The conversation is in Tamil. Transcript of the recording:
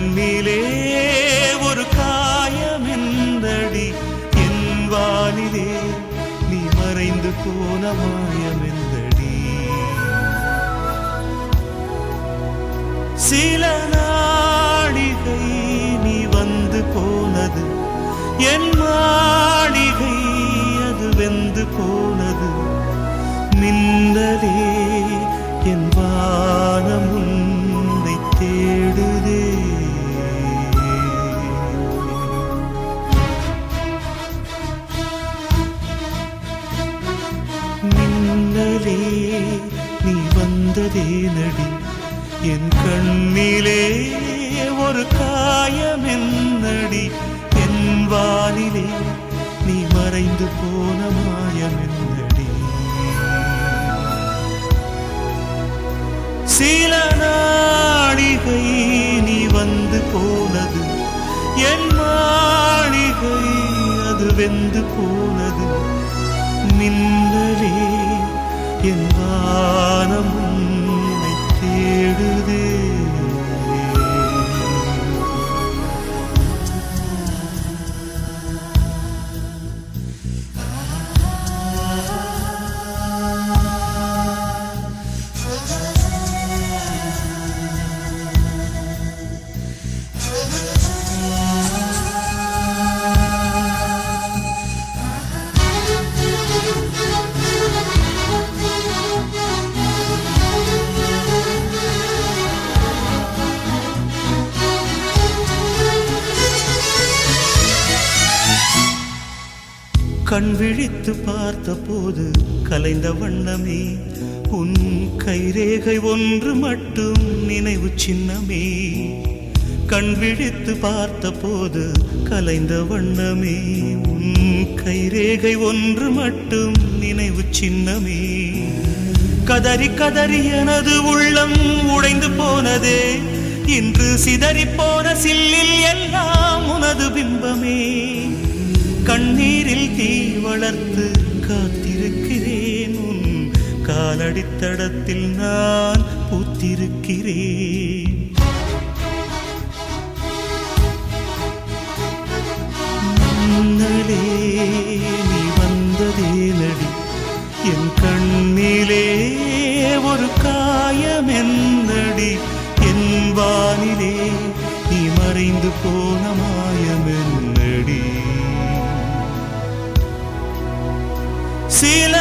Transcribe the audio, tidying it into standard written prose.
கண்ணிலே ஒரு காயமெந்தடி என் வானிலே நீ மறைந்து போன மாயமெந்தடி சில நாடிகை நீ வந்து போனது என் மாளிகை அது வெந்து போனது மின்னலே என் வானம் உன்னை தேடுதே மின்னலே நீ வந்ததே நடி என் கண்ணிலே ஒரு காயமென்னடி என் வானிலே நீ மறைந்து போன மாயமென்னடி சில நாடிகை நீ வந்து போனது என் மாளிகை அது வெந்து போனது மின்னலே என் வானம் உன்னை தேடுதே கண் விழித்து பார்த்த போது கலைந்த வண்ணமே உன் கைரேகை ஒன்று மட்டும் நினைவு சின்னமே கண் விழித்து பார்த்த போது கலைந்த வண்ணமே உன் கைரேகை ஒன்று மட்டும் நினைவு சின்னமே கதறி கதறி எனது உள்ளம் உடைந்து போனதே இன்று சிதறி போன சில்லில் எல்லாம் உனது பிம்பமே கண்ணீரில் தீ வளர்த்து காத்திருக்கிறேன் உன் காலடித்தடத்தில் நான் பூத்திருக்கிறேன் முன்னலே நீ வந்ததே நடி என் கண்ணிலே ஒரு காயமென்னடி என் வானிலே நீ மறைந்து போன மாயமென்னடி சில